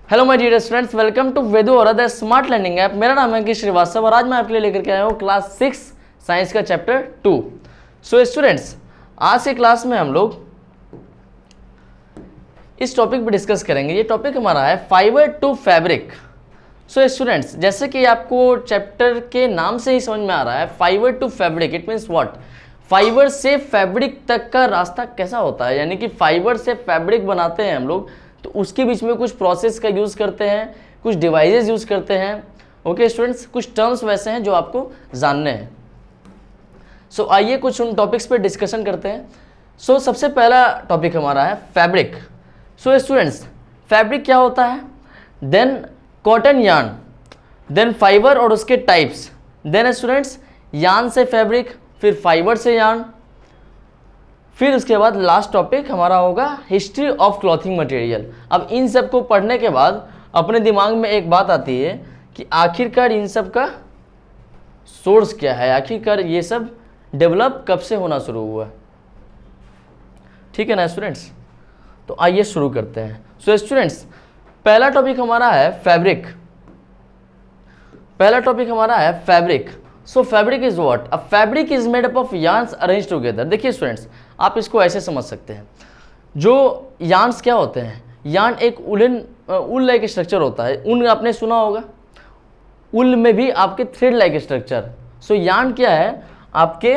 Hello my dear students, welcome to वेदू और other smart learning app. मेरा नाम है अंकित श्रीवास्तव और आज मैं आपके लिए लेकर के आया हूँ क्लास 6 साइंस का चैप्टर 2। सो स्टूडेंट्स, आज के क्लास में हम लोग इस टॉपिक पर डिस्कस करेंगे। ये टॉपिक हमारा है fibre to fabric. So students, जैसे कि आपको चैप्टर के नाम से ही समझ में आ रहा है, fibre to fabric, it means what, fibre से फैब्रिक तक का रास्ता कैसा होता है, यानी कि फाइबर से फैब्रिक बनाते हैं हम लोग, तो उसके बीच में कुछ प्रोसेस का यूज़ करते हैं, कुछ डिवाइसेस यूज़ करते हैं। ओके स्टूडेंट्स, कुछ टर्म्स वैसे हैं जो आपको जानने हैं। सो आइए कुछ उन टॉपिक्स पे डिस्कशन करते हैं। सो सबसे पहला टॉपिक हमारा है फैब्रिक। सो स्टूडेंट्स, फैब्रिक क्या होता है? Then cotton yarn, then fibre और उसके टाइप्स, देन स्टूडेंट्स यार्न से फैब्रिक, फिर फाइबर से यार्न, फिर उसके बाद लास्ट टॉपिक हमारा होगा हिस्ट्री ऑफ क्लॉथिंग मटेरियल। अब इन सब को पढ़ने के बाद अपने दिमाग में एक बात आती है कि आखिरकार इन सब का सोर्स क्या है, आखिरकार ये सब डेवलप कब से होना शुरू हुआ। ठीक है ना स्टूडेंट्स, तो आइए शुरू करते हैं। सो स्टूडेंट्स, पहला टॉपिक हमारा है फैब्रिक। पहला टॉपिक हमारा है fabric. So fabric is what? A fabric is made up of yarns arrange together. देखिए स्टूडेंट्स, आप इसको ऐसे समझ सकते हैं, जो यार्न्स क्या होते हैं, यार्न एक उल लाइक स्ट्रक्चर होता है। ऊन आपने सुना होगा, उल में भी आपके थ्रेड लाइक स्ट्रक्चर। सो यार्न क्या है? आपके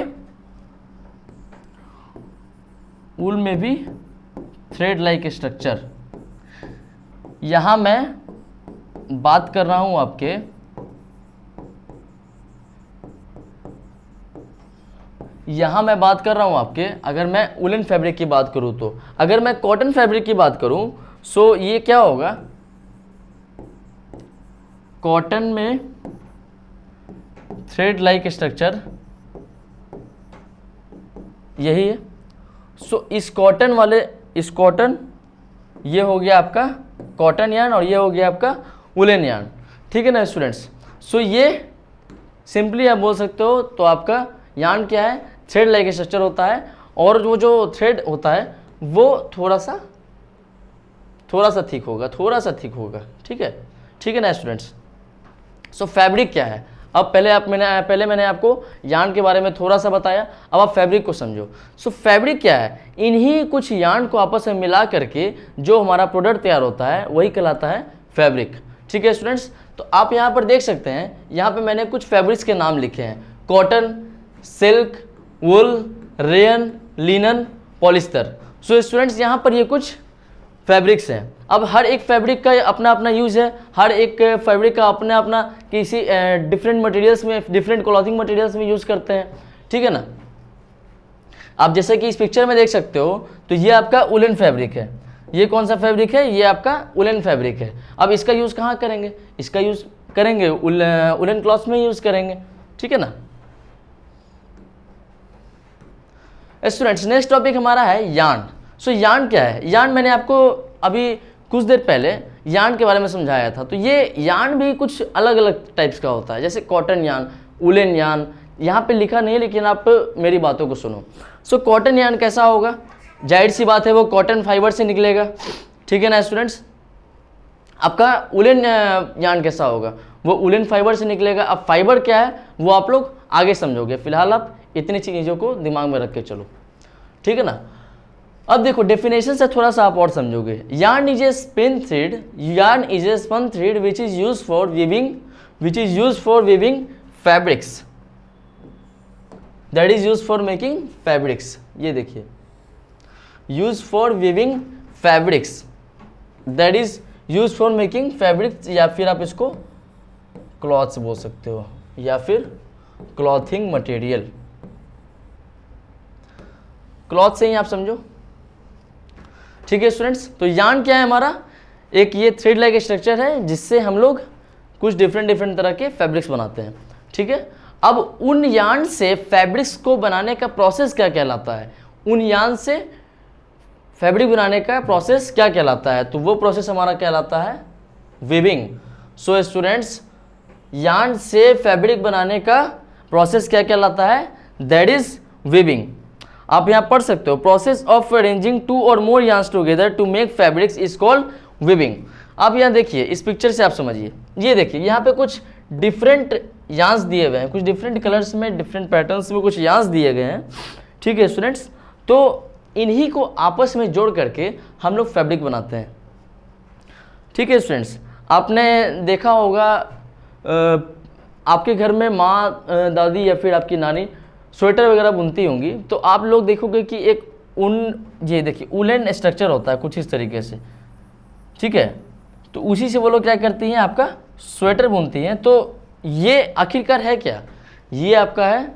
उल में भी थ्रेड लाइक स्ट्रक्चर। यहां मैं बात कर रहा हूं आपके अगर मैं उलन फैब्रिक की बात करूं तो, अगर मैं कॉटन फैब्रिक की बात करूं, सो ये क्या होगा? कॉटन में थ्रेड लाइक स्ट्रक्चर यही है। सो इस कॉटन ये हो गया आपका कॉटन यार्न और ये हो गया आपका उलन यार्न। ठीक है ना स्टूडेंट्स? सो ये सिंपली आप बोल सकते हो, तो आपका यार्न क्या है? थ्रेड लाइक स्ट्रक्चर होता है, और वो जो थ्रेड होता है वो थोड़ा सा थिक होगा। ठीक है ना स्टूडेंट्स? सो फैब्रिक क्या है? अब पहले मैंने आपको यार्न के बारे में थोड़ा सा बताया, अब आप फैब्रिक को समझो। सो फैब्रिक क्या है? इन्हीं कुछ यार्न को आपस में मिला करके जो हमारा प्रोडक्ट तैयार होता है वही कहलाता है फैब्रिक। ठीक है स्टूडेंट्स, तो आप यहाँ पर देख सकते हैं, यहाँ पे मैंने कुछ फैब्रिक्स के नाम लिखे हैं: cotton, silk, wool, rayon, linen, polyester. So students, यहाँ पर ये कुछ फैब्रिक्स हैं। अब हर एक फैब्रिक का अपना अपना यूज़ है, हर एक फैब्रिक का अपना अपना किसी डिफरेंट मटेरियल्स में, डिफरेंट क्लॉथिंग मटेरियल्स में यूज़ करते हैं। ठीक है ना? आप जैसे कि इस पिक्चर में देख सकते हो, तो ये आपका उलन फैब्रिक है। ये कौन सा फैब्रिक है? ये आपका उलन फैब्रिक है। अब इसका यूज़ कहाँ करेंगे? इसका यूज़ करेंगे उलन क्लॉथ में यूज़ करेंगे। ठीक है ना स्टूडेंट्स? नेक्स्ट टॉपिक हमारा है यार्न। सो यार्न क्या है? यार्न मैंने आपको अभी कुछ देर पहले यार्न के बारे में समझाया था। तो ये यार्न भी कुछ अलग अलग टाइप्स का होता है, जैसे कॉटन यार्न, उलन यार्न। यहाँ पे लिखा नहीं है, लेकिन आप मेरी बातों को सुनो। सो कॉटन यार्न कैसा होगा? जाहिर सी बात है, वो कॉटन फाइबर से निकलेगा। ठीक है ना स्टूडेंट्स? आपका उलन यार्न कैसा होगा? वो उलन फाइबर से निकलेगा। अब फाइबर क्या है वो आप लोग आगे समझोगे, फिलहाल आप इतनी चीज़ों को दिमाग में रख के चलो। ठीक है ना? अब देखो, डेफिनेशन से थोड़ा सा आप और समझोगे। Yarn is a spin thread which is used for weaving fabrics, that is used for making fabrics. ये देखिए, use for weaving fabrics, that is used for making fabrics, या फिर आप इसको क्लॉथ्स बोल सकते हो, या फिर क्लॉथिंग मटेरियल। क्लॉथ से ही आप समझो। ठीक है स्टूडेंट्स? तो यार्न क्या है हमारा? एक ये थ्रेड लाइक स्ट्रक्चर है जिससे हम लोग कुछ डिफरेंट तरह के फैब्रिक्स बनाते हैं। ठीक है? अब उन यार्न से फैब्रिक्स को बनाने का प्रोसेस क्या कहलाता है? उन यार्न से फैब्रिक बनाने का प्रोसेस क्या कहलाता है? तो वो प्रोसेस हमारा कहलाता है वीविंग। सो स्टूडेंट्स, यार्न से फैब्रिक बनाने का प्रोसेस क्या कहलाता है? That is weaving. आप यहाँ पढ़ सकते हो, प्रोसेस ऑफ अरेंजिंग टू और more yarns together to make fabrics is called weaving. आप यहाँ देखिए, इस पिक्चर से आप समझिए, ये देखिए यहाँ पे कुछ डिफरेंट यार्न्स दिए हुए हैं, कुछ डिफरेंट कलर्स में, डिफरेंट पैटर्न्स में कुछ यार्न्स दिए गए हैं, ठीक है स्टूडेंट्स। तो इन्हीं को आपस में जोड़ करके हम लोग फैब्रिक बनाते हैं, ठीक है स्टूडेंट्स। आपने देखा होगा आपके घर में माँ, दादी या फिर आपकी नानी स्वेटर वगैरह बुनती होंगी, तो आप लोग देखोगे कि एक ऊन, ये देखिए वूलन स्ट्रक्चर होता है कुछ इस तरीके से, ठीक है। तो उसी से वो लोग क्या करती हैं, आपका स्वेटर बुनती हैं। तो ये आखिरकार है क्या, ये आपका है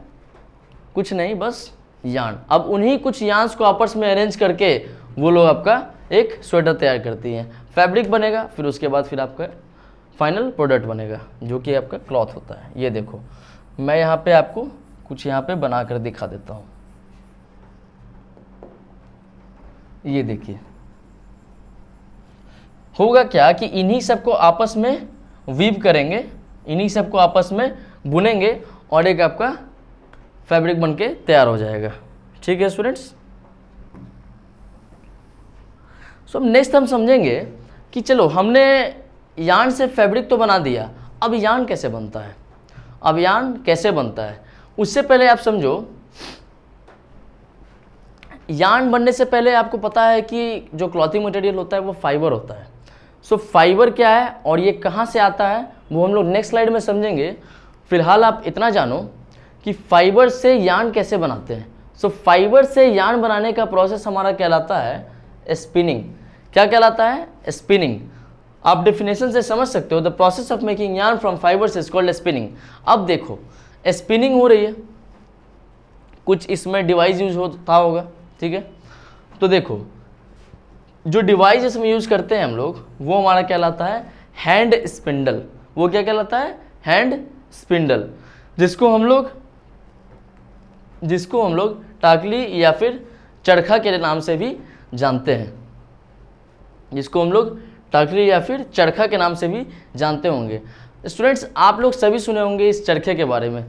कुछ नहीं, बस यार्न। अब उन्हीं कुछ यार्न्स को आपस में अरेंज करके वो लोग आपका एक स्वेटर तैयार करती हैं, फैब्रिक बनेगा, फिर उसके बाद फिर आपका फाइनल प्रोडक्ट बनेगा जो कि आपका क्लॉथ होता है। ये देखो, मैं यहाँ पे आपको कुछ यहाँ पे बना कर दिखा देता हूँ। ये देखिए, होगा क्या कि इन्हीं सबको आपस में वीव करेंगे, इन्हीं सबको आपस में बुनेंगे और एक आपका फैब्रिक बनके तैयार हो जाएगा, ठीक है स्टूडेंट्स। सो नेक्स्ट हम समझेंगे कि चलो हमने यार्न से फैब्रिक तो बना दिया, अब यार्न कैसे बनता है, अब यार्न कैसे बनता है। उससे पहले आप समझो, यार्न बनने से पहले आपको पता है कि जो क्लॉथिंग मटेरियल होता है वो फाइबर होता है। सो फाइबर क्या है और ये कहाँ से आता है वो हम लोग नेक्स्ट स्लाइड में समझेंगे। फिलहाल आप इतना जानो कि फाइबर से यार्न कैसे बनाते हैं। सो फाइबर से यार्न बनाने का प्रोसेस हमारा कहलाता है स्पिनिंग। क्या कहलाता है, स्पिनिंग। आप डेफिनेशन से समझ सकते हो, the process of making yarn from fibres is called spinning. अब देखो, स्पिनिंग हो रही है, कुछ इसमें डिवाइस यूज होता होगा, ठीक है। तो देखो, जो डिवाइस इसमें यूज करते हैं हम लोग, वो हमारा कहलाता है हैंड स्पिंडल। वो क्या कहलाता है, हैंड स्पिंडल, जिसको हम लोग टाकली या फिर चरखा के नाम से भी जानते हैं, जिसको हम लोग टाकली या फिर चरखा के नाम से भी जानते होंगे। स्टूडेंट्स, आप लोग सभी सुने होंगे इस चरखे के बारे में,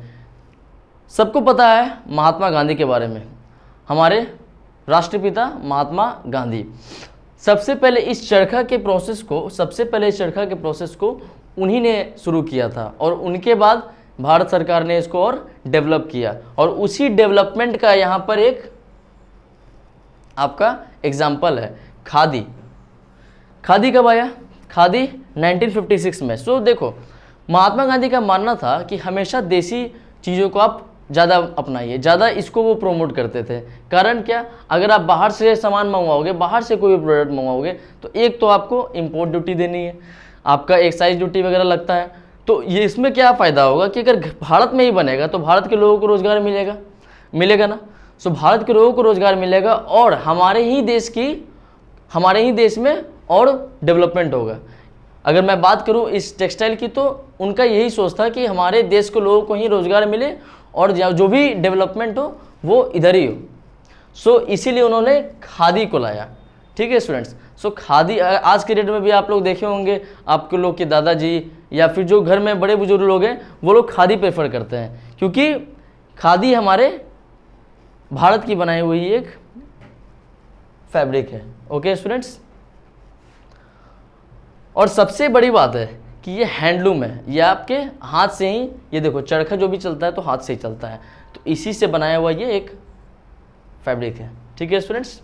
सबको पता है महात्मा गांधी के बारे में, हमारे राष्ट्रपिता महात्मा गांधी। सबसे पहले इस चरखा के प्रोसेस को उन्हीं ने शुरू किया था और उनके बाद भारत सरकार ने इसको और डेवलप किया। और उसी डेवलपमेंट का यहाँ पर एक आपका एग्जाम्पल है खादी। खादी कब आया, खादी 1956 में। सो देखो, महात्मा गांधी का मानना था कि हमेशा देसी चीज़ों को आप ज़्यादा अपनाइए, ज़्यादा इसको वो प्रोमोट करते थे। कारण क्या, अगर आप बाहर से सामान मंगवाओगे, बाहर से कोई भी प्रोडक्ट मंगवाओगे, तो एक तो आपको इम्पोर्ट ड्यूटी देनी है, आपका एक्साइज ड्यूटी वगैरह लगता है। तो ये इसमें क्या फ़ायदा होगा कि अगर भारत में ही बनेगा तो भारत के लोगों को रोज़गार मिलेगा ना। सो भारत के लोगों को रोज़गार मिलेगा और हमारे ही देश में और डेवलपमेंट होगा। अगर मैं बात करूं इस टेक्सटाइल की, तो उनका यही सोच था कि हमारे देश के लोगों को ही रोज़गार मिले और जो भी डेवलपमेंट हो वो इधर ही हो। सो इसीलिए उन्होंने खादी को लाया, ठीक है स्टूडेंट्स। सो खादी आज के डेट में भी आप लोग देखे होंगे, आपके लोग के दादाजी या फिर जो घर में बड़े बुजुर्ग लोग हैं वो लोग खादी प्रेफर करते हैं, क्योंकि खादी हमारे भारत की बनाई हुई एक फैब्रिक है। ओके स्टूडेंट्स, और सबसे बड़ी बात है कि ये हैंडलूम है, ये आपके हाथ से ही, ये देखो चरखा जो भी चलता है तो हाथ से ही चलता है, तो इसी से बनाया हुआ ये एक फैब्रिक है, ठीक है स्टूडेंट्स।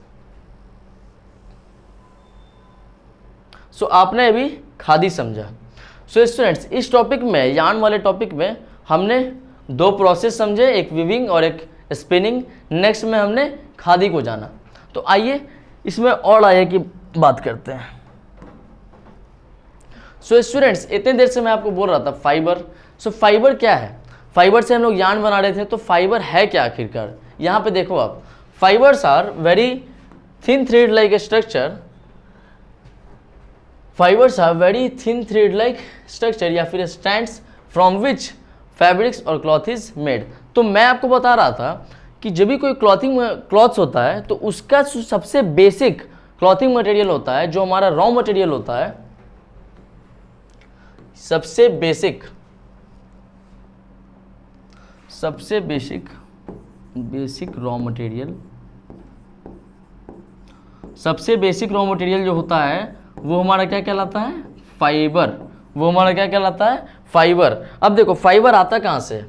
सो आपने अभी खादी समझा। सो स्टूडेंट्स, इस टॉपिक में, यार्न वाले टॉपिक में हमने दो प्रोसेस समझे, एक वीविंग और एक स्पिनिंग। नेक्स्ट में हमने खादी को जाना। तो आइए इसमें और आगे की बात करते हैं। सो स्टूडेंट्स, इतने देर से मैं आपको बोल रहा था फाइबर। सो फाइबर क्या है, फाइबर से हम लोग यार्न बना रहे थे, तो फाइबर है क्या आखिरकार। यहाँ पे देखो आप, fibres are very thin thread like structure, fibres are very thin thread like structure या फिर स्ट्रैंड्स फ्रॉम विच फैब्रिक्स और क्लॉथ इज मेड। तो मैं आपको बता रहा था कि जब भी कोई क्लॉथ्स होता है तो उसका सबसे बेसिक क्लॉथिंग मटेरियल होता है, जो हमारा रॉ मटेरियल होता है, सबसे बेसिक रॉ मटेरियल जो होता है वो हमारा क्या कहलाता है, फाइबर, वो हमारा क्या कहलाता है, फाइबर। अब देखो फाइबर आता कहाँ से,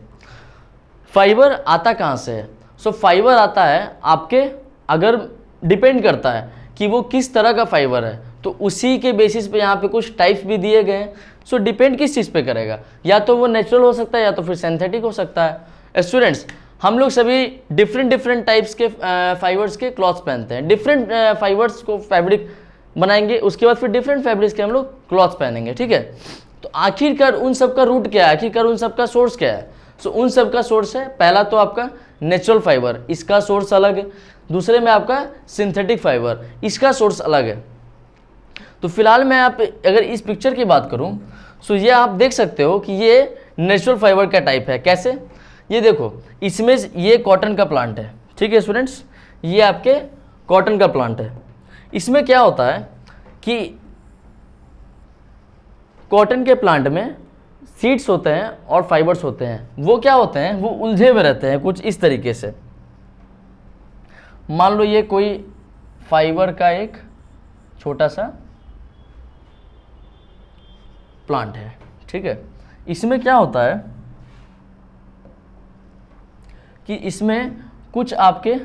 फाइबर आता कहाँ से है? सो फाइबर आता है आपके, अगर डिपेंड करता है कि वो किस तरह का फाइबर है, तो उसी के बेसिस पे यहाँ पे कुछ टाइप्स भी दिए गए हैं। सो डिपेंड किस चीज़ पे करेगा, या तो वो नेचुरल हो सकता है या तो फिर सिंथेटिक हो सकता है। स्टूडेंट्स, हम लोग सभी डिफरेंट टाइप्स के फाइबर्स के क्लॉथ्स पहनते हैं, डिफरेंट फाइबर्स को फैब्रिक बनाएंगे, उसके बाद फिर डिफरेंट फैब्रिक्स के हम लोग क्लॉथ्स पहनेंगे, ठीक है। तो आखिरकार उन सब का रूट क्या है, आखिरकार उन सब का सोर्स क्या है? सो उन सब का सोर्स है, पहला तो आपका नेचुरल फाइबर, इसका सोर्स अलग है। दूसरे में आपका सिंथेटिक फाइबर, इसका सोर्स अलग है। तो फिलहाल मैं आप अगर इस पिक्चर की बात करूं, सो ये आप देख सकते हो कि ये नेचुरल फाइबर का टाइप है। कैसे? ये देखो, इसमें ये कॉटन का प्लांट है, ठीक है स्टूडेंट्स, ये आपके कॉटन का प्लांट है। इसमें क्या होता है कि कॉटन के प्लांट में सीड्स होते हैं और फाइबर्स होते हैं। वो क्या होते हैं, वो उलझे हुए रहते हैं कुछ इस तरीके से। मान लो ये कोई फाइबर का एक छोटा सा प्लांट है, ठीक है। इसमें क्या होता है कि इसमें कुछ आपके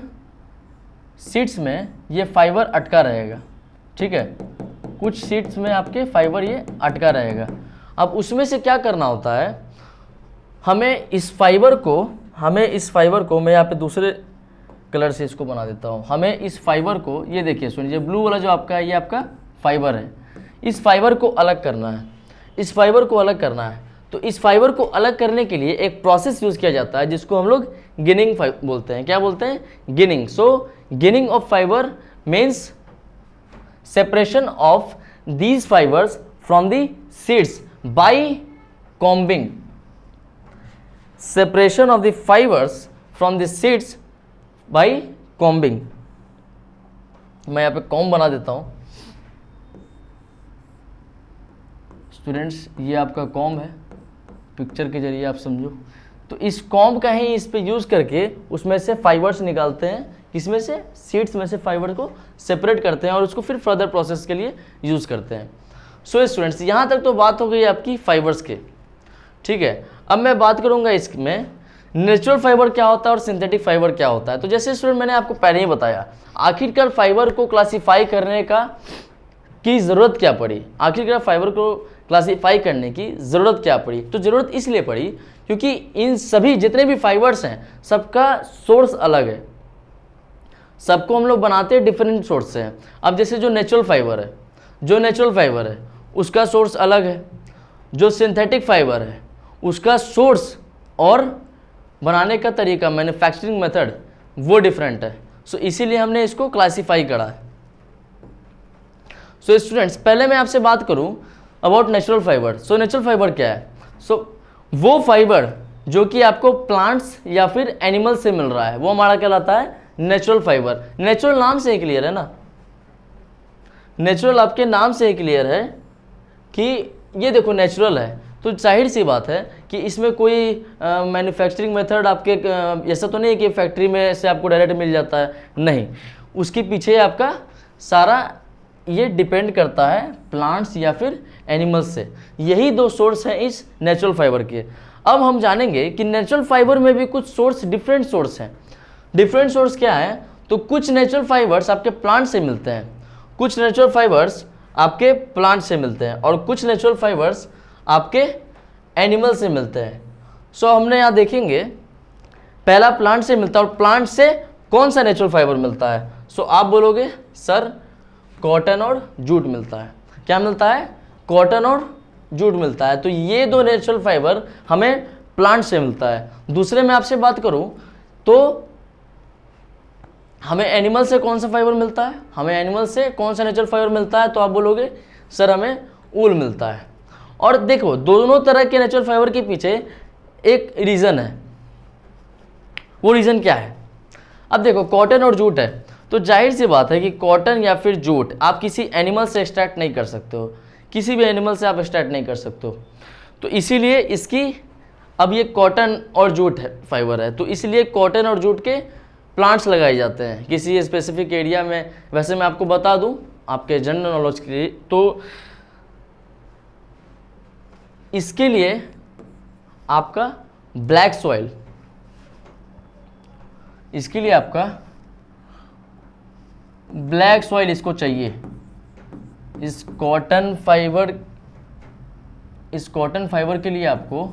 सीड्स में ये फाइबर अटका रहेगा, ठीक है, कुछ सीड्स में आपके फाइबर ये अटका रहेगा। अब उसमें से क्या करना होता है, हमें इस फाइबर को मैं यहाँ पे दूसरे कलर से इसको बना देता हूँ। हमें इस फाइबर को, ये देखिए सुनिए, ब्लू वाला जो आपका है ये आपका फाइबर है, इस फाइबर को अलग करना है, इस फाइबर को अलग करना है। तो इस फाइबर को अलग करने के लिए एक प्रोसेस यूज़ किया जाता है जिसको हम लोग गिनिंग बोलते हैं। क्या बोलते हैं? Ginning. So ginning of fibre means separation of these fibres from the seeds by combing, separation of the fibres from the seeds by combing. मैं यहाँ पे कॉम्ब बना देता हूँ स्टूडेंट्स, ये आपका कॉम्ब है, पिक्चर के जरिए आप समझो। तो इस कॉम्ब का ही इस पे यूज़ करके उसमें से फाइबर्स निकालते हैं, इसमें से सीड्स में से फाइबर को सेपरेट करते हैं और उसको फिर फर्दर प्रोसेस के लिए यूज़ करते हैं। सो स्टूडेंट्स, यहाँ तक तो बात हो गई आपकी फाइबर्स के, ठीक है। अब मैं बात करूँगा इसमें नेचुरल फाइबर क्या होता है और सिंथेटिक फाइबर क्या होता है। तो जैसे स्टूडेंट मैंने आपको पहले ही बताया, आखिरकार फाइबर को क्लासीफाई करने की ज़रूरत क्या पड़ी, आखिरकार फाइबर को क्लासीफाई करने की ज़रूरत क्या पड़ी? तो ज़रूरत इसलिए पड़ी क्योंकि इन सभी जितने भी फाइबर्स हैं सबका सोर्स अलग है, सबको हम लोग बनाते हैं डिफरेंट सोर्स से। अब जैसे जो नेचुरल फाइबर है उसका सोर्स अलग है, जो सिंथेटिक फाइबर है उसका सोर्स और बनाने का तरीका, मैन्युफैक्चरिंग मेथड वो डिफरेंट है। सो इसीलिए हमने इसको क्लासीफाई करा है। सो स्टूडेंट्स, पहले मैं आपसे बात करूं about natural fibre. So natural fibre क्या है? सो वो फाइबर जो कि आपको प्लांट्स या फिर एनिमल से मिल रहा है वो हमारा कहलाता है नेचुरल फाइबर। नेचुरल नाम से ही क्लियर है ना, नेचुरल आपके नाम से ही क्लियर है कि ये देखो नेचुरल है, तो जाहिर सी बात है कि इसमें कोई मैन्युफैक्चरिंग मेथड आपके ऐसा तो नहीं है कि फैक्ट्री में से आपको डायरेक्ट मिल जाता है, नहीं, उसके पीछे आपका सारा ये डिपेंड करता है प्लांट्स या फिर एनिमल्स से। यही दो सोर्स हैं इस नेचुरल फाइबर के। अब हम जानेंगे कि नेचुरल फाइबर में भी कुछ सोर्स, डिफरेंट सोर्स हैं। डिफरेंट सोर्स क्या है? तो कुछ नेचुरल फाइबर्स आपके प्लांट से मिलते हैं, कुछ नेचुरल फाइबर्स आपके प्लांट से मिलते हैं और कुछ नेचुरल फाइबर्स आपके एनिमल से मिलते हैं। सो हमने यहाँ देखेंगे पहला प्लांट से मिलता है, और प्लांट से कौन सा नेचुरल फाइबर मिलता है? सो आप बोलोगे सर कॉटन और जूट मिलता है। क्या मिलता है? कॉटन और जूट मिलता है। तो ये दो नेचुरल फाइबर हमें प्लांट से मिलता है। दूसरे में आपसे बात करूं तो हमें एनिमल से कौन सा फाइबर मिलता है? हमें एनिमल से कौन सा नेचुरल फाइबर मिलता है? तो आप बोलोगे सर हमें ऊल मिलता है। और देखो दोनों तरह के नेचुरल फाइबर के पीछे एक रीज़न है। वो रीज़न क्या है? अब देखो कॉटन और जूट है, तो जाहिर सी बात है कि कॉटन या फिर जूट आप किसी एनिमल से एक्सट्रैक्ट नहीं कर सकते हो, किसी भी एनिमल से आप एक्सट्रैक्ट नहीं कर सकते हो। तो इसीलिए इसकी, अब ये कॉटन और जूट है फाइबर है, तो इसलिए कॉटन और जूट के प्लांट्स लगाए जाते हैं किसी स्पेसिफिक एरिया में। वैसे मैं आपको बता दूं आपके जनरल नॉलेज के लिए, तो इसके लिए आपका ब्लैक सॉइल, इसके लिए आपका ब्लैक सॉइल इसको चाहिए। इस कॉटन फाइबर के लिए आपको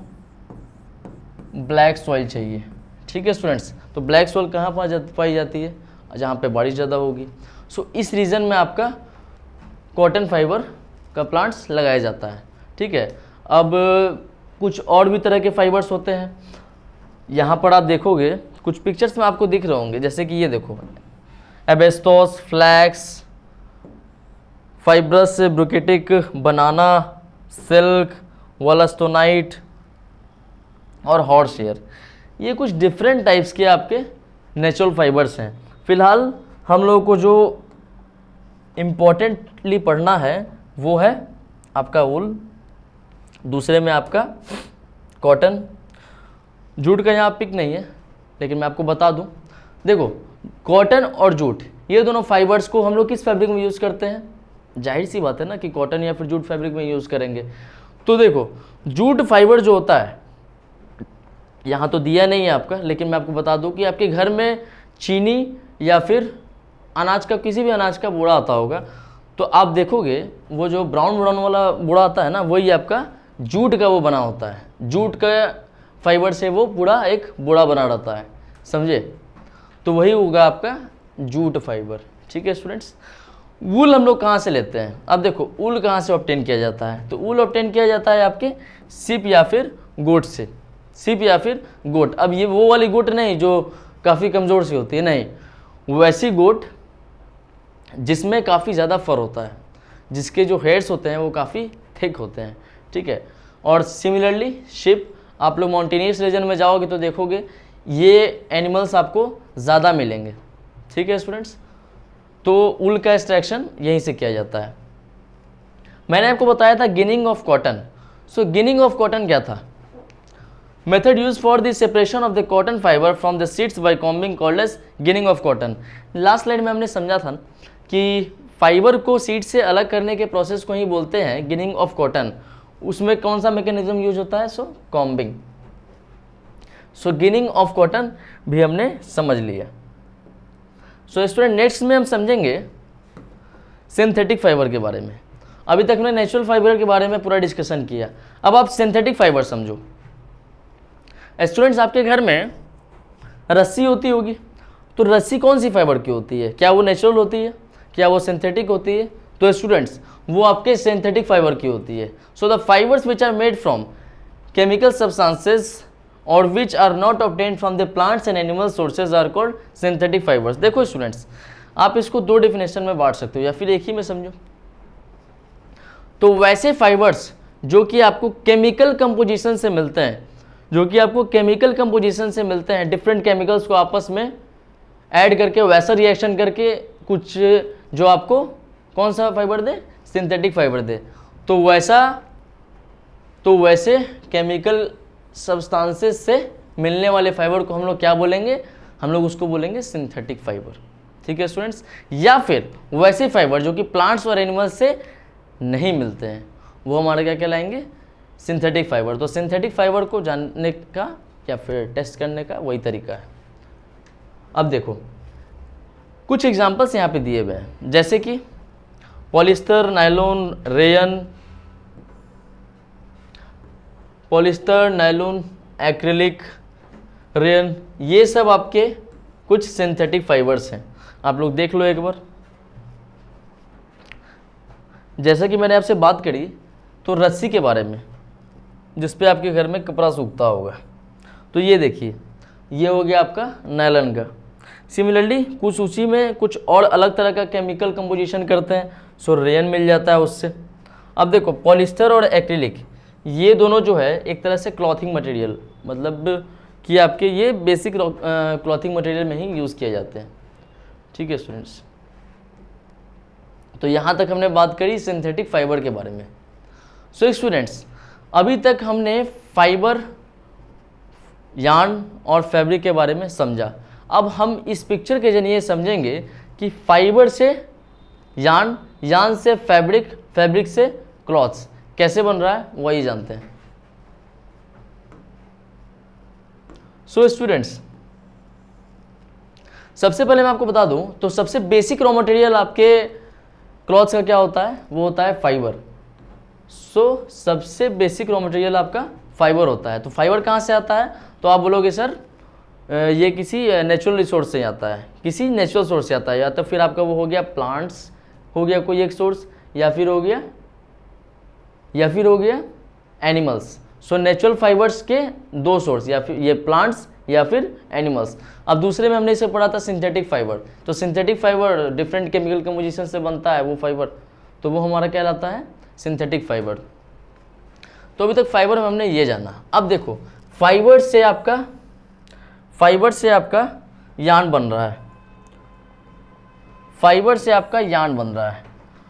ब्लैक सॉइल चाहिए। ठीक है स्टूडेंट्स, तो ब्लैक सॉइल कहाँ पाई जाती है? जहाँ पे बारिश ज़्यादा होगी। सो इस रीजन में आपका कॉटन फाइबर का प्लांट्स लगाया जाता है। ठीक है, अब कुछ और भी तरह के फाइबर्स होते हैं। यहाँ पर आप देखोगे कुछ पिक्चर्स में आपको दिख रहे होंगे, जैसे कि ये देखो, एबेस्टोस, फ्लैक्स, फाइब्रस ब्रुकेटिक, बनाना, सिल्क, वॉलस्टोनाइट और हॉर्स हेयर। ये कुछ डिफरेंट टाइप्स के आपके नेचुरल फाइबर्स हैं। फिलहाल हम लोगों को जो इम्पोर्टेंटली पढ़ना है वो है आपका वूल, दूसरे में आपका कॉटन। जूट का यहाँ पिक नहीं है, लेकिन मैं आपको बता दूं, देखो कॉटन और जूट ये दोनों फाइबर्स को हम लोग किस फैब्रिक में यूज़ करते हैं? जाहिर सी बात है ना कि कॉटन या फिर जूट फैब्रिक में यूज़ करेंगे। तो देखो जूट फाइबर जो होता है, यहाँ तो दिया नहीं है आपका, लेकिन मैं आपको बता दूं कि आपके घर में चीनी या फिर अनाज का, किसी भी अनाज का बोरा आता होगा, तो आप देखोगे वो जो ब्राउन ब्राउन वाला बोरा आता है ना, वही आपका जूट का वो बना होता है। जूट का फाइबर से वो पूरा एक बोरा बना रहता है, समझे? तो वही होगा आपका जूट फाइबर। ठीक है स्टूडेंट्स, वूल हम लोग कहाँ से लेते हैं? अब देखो वूल कहाँ से ऑब्टेन किया जाता है? तो वूल ऑब्टेन किया जाता है आपके सिप या फिर गोट से, सिप या फिर गोट। अब ये वो वाली गोट नहीं जो काफ़ी कमज़ोर सी होती है, नहीं, वैसी गोट जिसमें काफ़ी ज़्यादा फर होता है, जिसके जो हेयर्स होते हैं वो काफ़ी थिक होते हैं। ठीक है, और सिमिलरली शिप, आप लोग माउंटेनियस रीजन में जाओगे तो देखोगे ये एनिमल्स आपको ज़्यादा मिलेंगे। ठीक है स्टूडेंट्स, तो ऊल का एक्सट्रैक्शन यहीं से किया जाता है। मैंने आपको बताया था ginning of cotton. So ginning of cotton क्या था? Method use for the separation of the cotton fibre from the seeds by combing called as ginning of cotton. Last slide में हमने समझा था कि फाइबर को सीड से अलग करने के प्रोसेस को ही बोलते हैं गिनिंग ऑफ कॉटन। उसमें कौन सा मैकेनिज्म यूज होता है? So combing. So ginning of cotton भी हमने समझ लिया। सो स्टूडेंट, नेक्स्ट में हम समझेंगे सिंथेटिक फाइबर के बारे में। अभी तक हमने नेचुरल फाइबर के बारे में पूरा डिस्कशन किया, अब आप सिंथेटिक फाइबर समझो। स्टूडेंट्स, आपके घर में रस्सी होती होगी, तो रस्सी कौन सी फाइबर की होती है? क्या वो नेचुरल होती है? क्या वो सिंथेटिक होती है? तो स्टूडेंट्स, वो आपके सिंथेटिक फाइबर की होती है। So the fibres which are made from chemical substances और which are not obtained from the plants and animal sources are called synthetic fibres. देखो स्टूडेंट्स, आप इसको दो डेफिनेशन में बांट सकते हो या फिर एक ही में समझो। तो वैसे फाइबर्स जो कि आपको केमिकल कंपोजिशन से मिलते हैं, डिफरेंट केमिकल्स को आपस में ऐड करके वैसा रिएक्शन करके कुछ जो आपको कौन सा फाइबर दे? सिंथेटिक फाइबर दे। तो वैसे केमिकल सब्सटेंसेस से मिलने वाले फाइबर को हम लोग क्या बोलेंगे? हम लोग उसको बोलेंगे सिंथेटिक फाइबर। ठीक है स्टूडेंट्स, या फिर वैसे फाइबर जो कि प्लांट्स और एनिमल्स से नहीं मिलते हैं, वो हमारे क्या कहलाएंगे? Synthetic fibre. तो सिंथेटिक फाइबर को जानने का या फिर टेस्ट करने का वही तरीका है। अब देखो कुछ एग्जांपल्स यहाँ पे दिए हुए हैं, जैसे कि पॉलिस्टर, नायलॉन, एक्रिलिक, रेयन, ये सब आपके कुछ सिंथेटिक फाइबर्स हैं। आप लोग देख लो एक बार। जैसा कि मैंने आपसे बात करी तो रस्सी के बारे में, जिस पे आपके घर में कपड़ा सूखता होगा, तो ये देखिए, ये हो गया आपका नायलॉन का। सिमिलरली कुछ उसी में कुछ और अलग तरह का केमिकल कंपोजिशन करते हैं, सो रेयन मिल जाता है उससे। अब देखो पॉलिस्टर और एक्रिलिक, ये दोनों जो है एक तरह से क्लॉथिंग मटेरियल, मतलब कि आपके ये बेसिक क्लॉथिंग मटेरियल में ही यूज़ किए जाते हैं। ठीक है स्टूडेंट्स, तो यहाँ तक हमने बात करी सिंथेटिक फाइबर के बारे में। सो स्टूडेंट्स, अभी तक हमने फाइबर, यार्न और फैब्रिक के बारे में समझा। अब हम इस पिक्चर के जरिए समझेंगे कि फाइबर से यार्न, यार्न से फैब्रिक, फैब्रिक से क्लॉथ्स कैसे बन रहा है, वही जानते हैं। सो स्टूडेंट्स, सबसे पहले मैं आपको बता दूं तो सबसे बेसिक रॉ मटेरियल आपके क्लॉथ्स का क्या होता है, वो होता है फाइबर। सो सबसे बेसिक रॉ मटेरियल आपका फाइबर होता है। तो फाइबर कहाँ से आता है, तो आप बोलोगे सर ये किसी नेचुरल रिसोर्स से आता है, किसी नेचुरल सोर्स से आता है, या तो फिर आपका वो हो गया प्लांट्स हो गया कोई एक सोर्स, या फिर हो गया एनिमल्स। सो नेचुरल फाइबर्स के दो सोर्स, या फिर ये प्लांट्स या फिर एनिमल्स। अब दूसरे में हमने इसे पढ़ा था सिंथेटिक फाइबर। तो synthetic fibre different chemical composition से बनता है वो फाइबर, तो वो हमारा कहलाता है सिंथेटिक फाइबर। तो अभी तक फाइबर में हमने ये जाना। अब देखो फाइबर से आपका यार्न बन रहा है, फाइबर से आपका यार्न बन रहा है,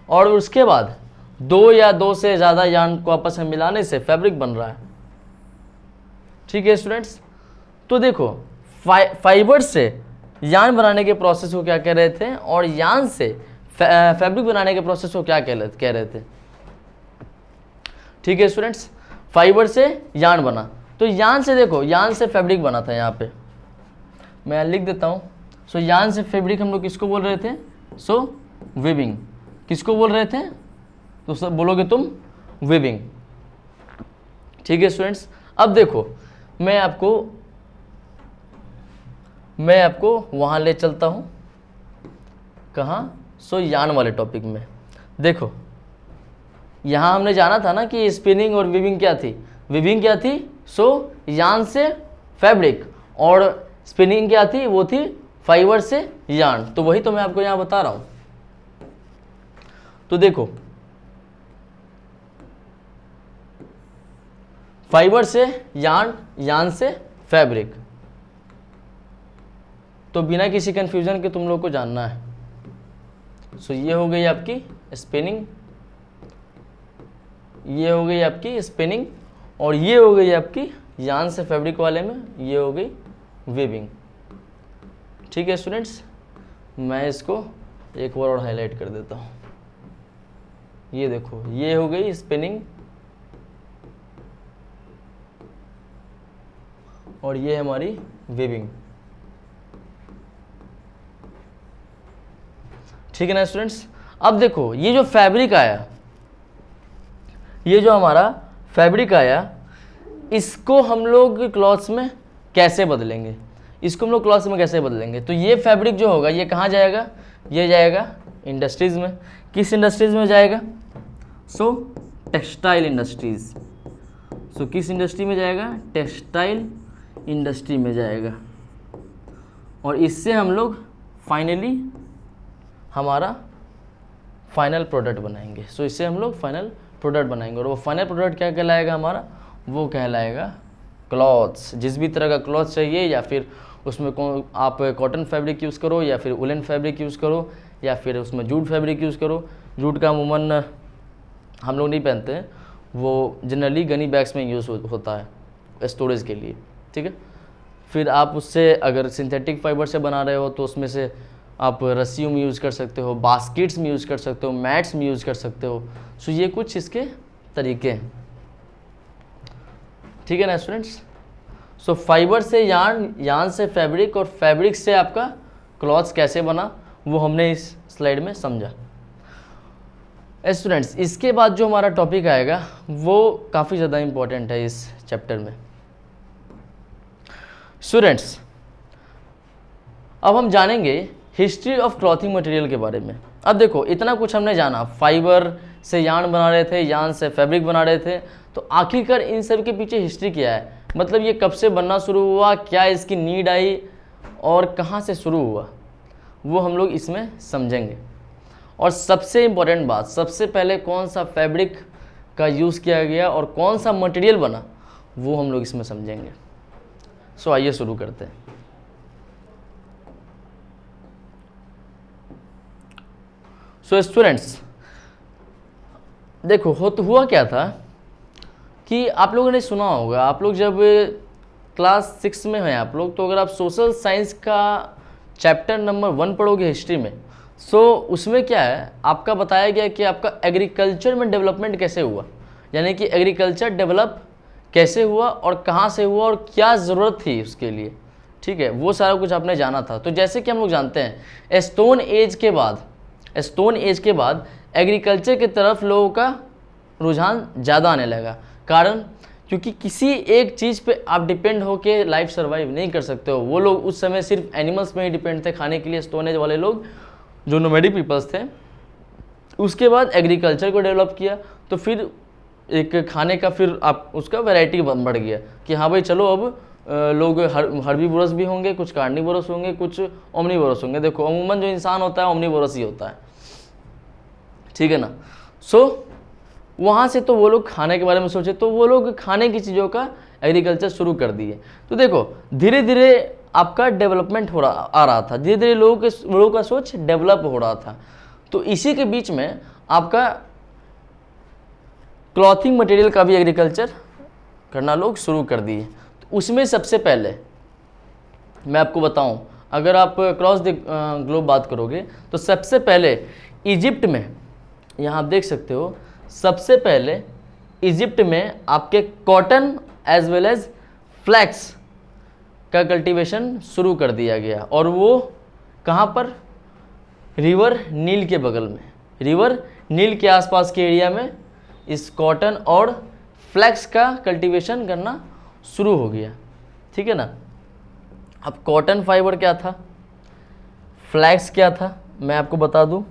और उसके बाद दो या दो से ज़्यादा यार्न को आपस में मिलाने से फैब्रिक बन रहा है। ठीक है स्टूडेंट्स, तो देखो फाइबर से यार्न बनाने के प्रोसेस को क्या कह रहे थे, और यार्न से फैब्रिक बनाने के प्रोसेस को क्या कह रहे थे। ठीक है स्टूडेंट्स, फाइबर से यार्न बना, तो यार्न से देखो यार्न से फैब्रिक बना था। यहाँ पे मैं लिख देता हूँ। सो यार्न से फैब्रिक हम लोग किसको बोल रहे थे, सो वीविंग। किसको बोल रहे थे, तो सब बोलोगे तुम वीविंग। ठीक है स्टूडेंट्स, अब देखो मैं आपको वहाँ ले चलता हूँ, कहाँ, सो यार्न वाले टॉपिक में। देखो यहाँ हमने जाना था ना कि स्पिनिंग और वीविंग क्या थी, वीविंग क्या थी, सो यार्न से फैब्रिक, और स्पिनिंग क्या थी, वो थी फाइबर से यार्न। तो वही तो मैं आपको यहाँ बता रहा हूँ। तो देखो फाइबर से यार्न, यार्न से फैब्रिक, तो बिना किसी कंफ्यूजन के तुम लोग को जानना है। सो ये हो गई आपकी स्पिनिंग, ये हो गई आपकी स्पिनिंग, और ये हो गई आपकी यार्न से फैब्रिक वाले में ये हो गई वीविंग। ठीक है स्टूडेंट्स, मैं इसको एक बार और हाईलाइट कर देता हूँ। ये देखो ये हो गई स्पिनिंग, और ये हमारी वीविंग। ठीक है ना स्टूडेंट्स, अब देखो ये जो फैब्रिक आया, ये जो हमारा फैब्रिक आया, इसको हम लोग क्लॉथ्स में कैसे बदलेंगे, इसको हम लोग क्लॉथ्स में कैसे बदलेंगे। तो ये फैब्रिक जो होगा ये कहाँ जाएगा, ये जाएगा इंडस्ट्रीज़ में। किस इंडस्ट्रीज़ में जाएगा, सो टेक्सटाइल इंडस्ट्रीज़। सो किस इंडस्ट्री में जाएगा, टेक्सटाइल इंडस्ट्री में जाएगा, और इससे हम लोग फाइनली हमारा फाइनल प्रोडक्ट बनाएंगे। सो इससे हम लोग फाइनल प्रोडक्ट बनाएंगे, और वो फाइनल प्रोडक्ट क्या कहलाएगा हमारा, वो कहलाएगा क्लॉथ्स। जिस भी तरह का क्लॉथ चाहिए, या फिर उसमें आप कॉटन फैब्रिक यूज़ करो, या फिर वुलन फैब्रिक यूज़ करो, या फिर उसमें जूट फैब्रिक यूज़ करो। जूट का अमूमन हम लोग नहीं पहनते हैं, वो जनरली गनी बैग्स में यूज़ होता है स्टोरेज के लिए। ठीक है, फिर आप उससे अगर सिंथेटिक फाइबर से बना रहे हो तो उसमें से आप रस्सियों में यूज़ कर सकते हो, बास्केट्स में यूज़ कर सकते हो, मैट्स में यूज़ कर सकते हो। सो ये कुछ इसके तरीके हैं। ठीक है ना स्टूडेंट्स, सो फाइबर से यार्न, यार्न से फैब्रिक, और फैब्रिक से आपका क्लॉथ्स कैसे बना वो हमने इस स्लाइड में समझा। स्टूडेंट्स इसके बाद जो हमारा टॉपिक आएगा वो काफ़ी ज़्यादा इम्पोर्टेंट है इस चैप्टर में। स्टूडेंट्स अब हम जानेंगे हिस्ट्री ऑफ क्लॉथिंग मटेरियल के बारे में। अब देखो इतना कुछ हमने जाना, फाइबर से यार्न बना रहे थे, यार्न से फैब्रिक बना रहे थे, तो आखिरकार इन सब के पीछे हिस्ट्री क्या है, मतलब ये कब से बनना शुरू हुआ, क्या इसकी नीड आई, और कहाँ से शुरू हुआ, वो हम लोग इसमें समझेंगे। और सबसे इम्पोर्टेंट बात, सबसे पहले कौन सा फैब्रिक का यूज़ किया गया और कौन सा मटेरियल बना, वो हम लोग इसमें समझेंगे। सो आइए शुरू करते हैं। सो स्टूडेंट्स देखो हुआ क्या था कि आप लोगों ने सुना होगा, आप लोग जब क्लास 6 में हैं आप लोग, तो अगर आप सोशल साइंस का चैप्टर नंबर 1 पढ़ोगे हिस्ट्री में, सो उसमें क्या है आपका बताया गया कि आपका एग्रीकल्चर में डेवलपमेंट कैसे हुआ, यानी कि एग्रीकल्चर डेवलप कैसे हुआ और कहाँ से हुआ और क्या ज़रूरत थी उसके लिए, ठीक है, वो सारा कुछ आपने जाना था। तो जैसे कि हम लोग जानते हैं स्टोन एज के बाद एग्रीकल्चर की तरफ लोगों का रुझान ज़्यादा आने लगा। कारण क्योंकि किसी एक चीज़ पे आप डिपेंड होके लाइफ सर्वाइव नहीं कर सकते हो। वो लोग उस समय सिर्फ एनिमल्स में ही डिपेंड थे खाने के लिए, स्टोन एज वाले लोग जो नोमैडिक पीपल्स थे। उसके बाद एग्रीकल्चर को डेवलप किया, तो फिर एक खाने का फिर आप उसका वैरायटी बढ़ गया कि हाँ भाई चलो अब लोग हर्बीवोरस भी होंगे, कुछ कार्निवोरस होंगे, कुछ ओमनीवोरस होंगे। देखो अमूमन जो इंसान होता है ओमनीवोरस ही होता है, ठीक है ना। सो वहाँ से तो वो लोग खाने के बारे में सोचे, तो वो लोग खाने की चीज़ों का एग्रीकल्चर शुरू कर दिए। तो देखो धीरे धीरे आपका डेवलपमेंट आ रहा था, धीरे धीरे लोगों का सोच डेवलप हो रहा था। तो इसी के बीच में आपका क्लॉथिंग मटेरियल का भी एग्रीकल्चर करना लोग शुरू कर दिए। तो उसमें सबसे पहले मैं आपको बताऊं, अगर आप क्रॉस द ग्लोब बात करोगे तो सबसे पहले इजिप्ट में, यहाँ आप देख सकते हो, सबसे पहले इजिप्ट में आपके cotton as well as flax का कल्टीवेशन शुरू कर दिया गया। और वो कहाँ पर? रिवर नील के बगल में, रिवर नील के आसपास के एरिया में इस कॉटन और फ्लैक्स का कल्टीवेशन करना शुरू हो गया, ठीक है ना। अब कॉटन फाइबर क्या था, फ्लैक्स क्या था, मैं आपको बता दूं।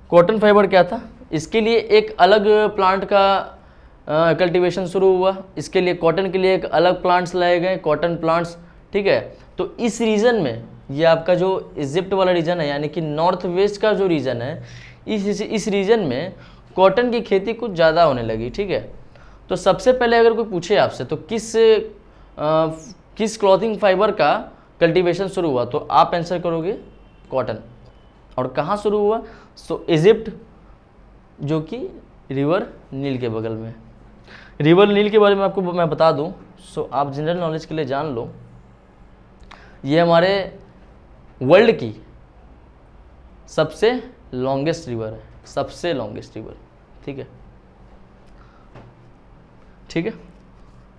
कॉटन फाइबर क्या था, इसके लिए एक अलग प्लांट का कल्टीवेशन शुरू हुआ। इसके लिए कॉटन के लिए एक अलग प्लांट्स लाए गए, कॉटन प्लांट्स, ठीक है। तो इस रीजन में, ये आपका जो इजिप्ट वाला रीजन है, यानी कि नॉर्थ वेस्ट का जो रीजन है, इस रीजन में कॉटन की खेती कुछ ज़्यादा होने लगी, ठीक है। तो सबसे पहले अगर कोई पूछे आपसे तो किस क्लॉथिंग फाइबर का कल्टीवेशन शुरू हुआ, तो आप आंसर करोगे कॉटन। और कहाँ शुरू हुआ? सो इजिप्ट, जो कि रिवर नील के बगल में। रिवर नील के बारे में आपको मैं बता दूं, सो आप जनरल नॉलेज के लिए जान लो, ये हमारे वर्ल्ड की सबसे लॉन्गेस्ट रिवर है, सबसे लॉन्गेस्ट रिवर, ठीक है, ठीक है।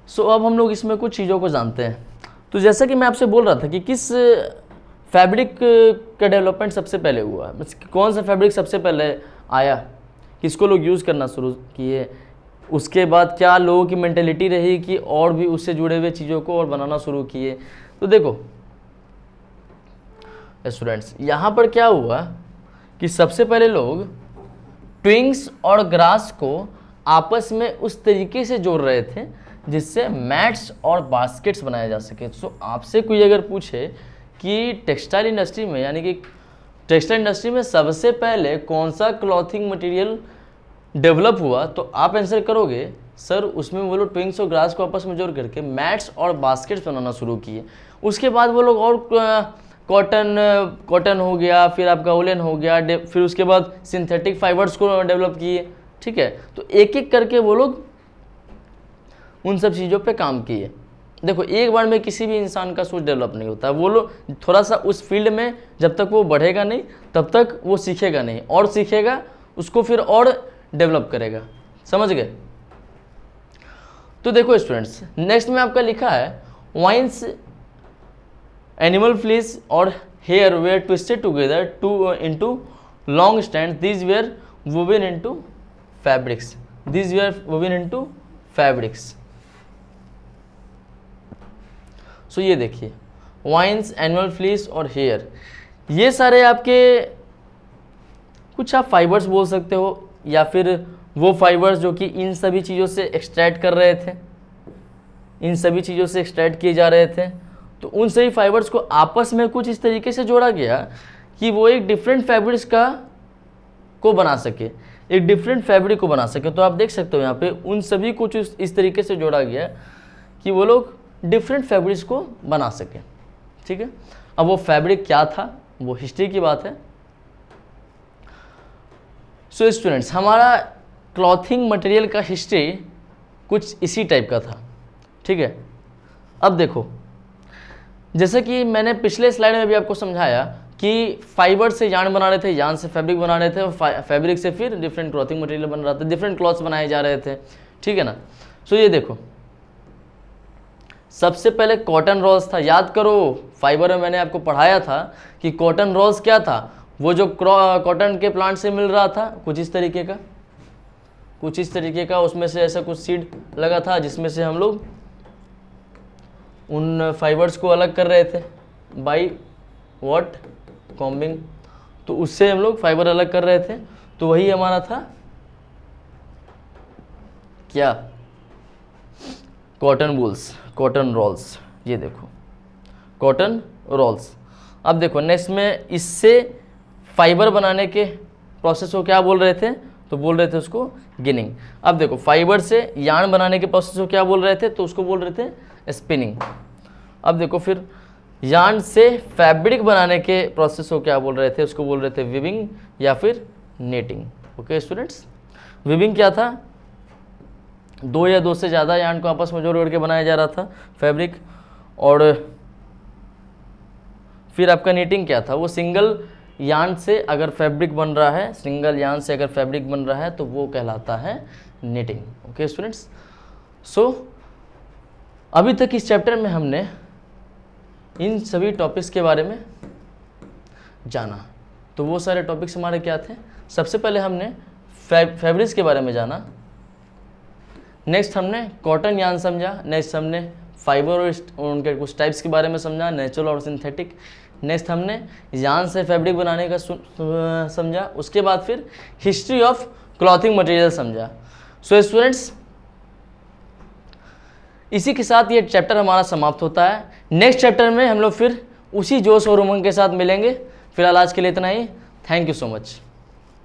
सो अब हम लोग इसमें कुछ चीज़ों को जानते हैं। तो जैसा कि मैं आपसे बोल रहा था कि किस फैब्रिक का डेवलपमेंट सबसे पहले हुआ, कौन सा फैब्रिक सबसे पहले आया, किसको लोग यूज़ करना शुरू किए, उसके बाद क्या लोगों की मेंटेलिटी रही कि और भी उससे जुड़े हुए चीज़ों को और बनाना शुरू किए। तो देखो स्टूडेंट्स, यहाँ पर क्या हुआ कि सबसे पहले लोग ट्विंग्स और ग्रास को आपस में उस तरीके से जोड़ रहे थे जिससे मैट्स और बास्केट्स बनाए जा सके। सो आपसे कोई अगर पूछे कि टेक्सटाइल इंडस्ट्री में, यानी कि टेक्सटाइल इंडस्ट्री में सबसे पहले कौन सा क्लॉथिंग मटेरियल डेवलप हुआ, तो आप आंसर करोगे सर उसमें वो लोग ट्विंग्स और ग्रास को आपस में जोड़ करके मैट्स और बास्केट्स बनाना शुरू किए। उसके बाद वो लोग और कॉटन हो गया, फिर आपका वुलन हो गया, फिर उसके बाद सिंथेटिक फाइबर्स को डेवलप किए, ठीक है। तो एक एक करके वो लोग उन सब चीज़ों पे काम किए। देखो एक बार में किसी भी इंसान का सोच डेवलप नहीं होता, वो लोग थोड़ा सा उस फील्ड में जब तक वो बढ़ेगा नहीं तब तक वो सीखेगा नहीं, और सीखेगा उसको फिर और डेवलप करेगा, समझ गए। तो देखो स्टूडेंट्स, नेक्स्ट में आपका लिखा है वाइन्स एनिमल फ्लीस और hair were twisted together into long stand, these were woven into fabrics, these were woven into fabrics. So ये देखिए वाइन्स, एनिमल फ्लीस और हेयर, ये सारे आपके कुछ आप फाइबर्स बोल सकते हो, या फिर वो फाइबर्स जो कि इन सभी चीज़ों से एक्सट्रैक्ट कर रहे थे, इन सभी चीज़ों से एक्सट्रैक्ट किए जा रहे थे। तो उन सभी फाइबर्स को आपस में कुछ इस तरीके से जोड़ा गया कि वो एक डिफरेंट फैब्रिक्स को बना सके, एक डिफरेंट फैब्रिक को बना सके। तो आप देख सकते हो यहाँ पे उन सभी को इस तरीके से जोड़ा गया कि वो लोग डिफरेंट फैब्रिक्स को बना सके, ठीक है। अब वो फैब्रिक क्या था वो हिस्ट्री की बात है। सो स्टूडेंट्स, हमारा क्लॉथिंग मटेरियल का हिस्ट्री कुछ इसी टाइप का था, ठीक है। अब देखो जैसे कि मैंने पिछले स्लाइड में भी आपको समझाया कि फाइबर से यार्न बना रहे थे, यार्न से फैब्रिक बना रहे थे, और फैब्रिक से फिर डिफरेंट क्लॉथिंग मटेरियल बन रहा था, डिफरेंट क्लॉथ्स बनाए जा रहे थे, ठीक है ना। सो ये देखो, सबसे पहले कॉटन रोल्स था, याद करो फाइबर में मैंने आपको पढ़ाया था कि कॉटन रोल्स क्या था, वो जो कॉटन के प्लांट से मिल रहा था कुछ इस तरीके का, उसमें से ऐसा कुछ सीड लगा था जिसमें से हम लोग उन फाइबर्स को अलग कर रहे थे बाई व्हाट, कॉम्बिंग। तो उससे हम लोग फाइबर अलग कर रहे थे, तो वही हमारा था क्या, कॉटन वूल्स, कॉटन रोल्स। ये देखो कॉटन रोल्स। अब देखो नेक्स्ट में इससे फाइबर बनाने के प्रोसेस को क्या बोल रहे थे, तो बोल रहे थे उसको गिनिंग। अब देखो फाइबर से यार्न बनाने के प्रोसेस को क्या बोल रहे थे, तो उसको बोल रहे थे स्पिनिंग। अब देखो फिर यार्न से फैब्रिक बनाने के प्रोसेस को क्या बोल रहे थे, उसको बोल रहे थे विविंग या फिर नेटिंग। ओके स्टूडेंट्स, विविंग क्या था, दो या दो से ज़्यादा यार्न को आपस में जोड़ करके बनाया जा रहा था फैब्रिक। और फिर आपका नीटिंग क्या था, वो सिंगल यार्न से अगर फैब्रिक बन रहा है, सिंगल यार्न से अगर फैब्रिक बन रहा है तो वो कहलाता है नीटिंग। ओके स्टूडेंट्स, सो अभी तक इस चैप्टर में हमने इन सभी टॉपिक्स के बारे में जाना। तो वो सारे टॉपिक्स हमारे क्या थे, सबसे पहले हमने फैब्रिक्स के बारे में जाना, नेक्स्ट हमने कॉटन यार्न समझा, नेक्स्ट हमने फाइबर और उनके कुछ टाइप्स के बारे में समझा, नेचुरल और सिंथेटिक। नेक्स्ट हमने यार्न से फैब्रिक बनाने का समझा, उसके बाद फिर हिस्ट्री ऑफ क्लॉथिंग मटेरियल समझा। सो स्टूडेंट्स, इसी के साथ ये चैप्टर हमारा समाप्त होता है। नेक्स्ट चैप्टर में हम लोग फिर उसी जोश और उमंग के साथ मिलेंगे। फिलहाल आज के लिए इतना ही। Thank you so much.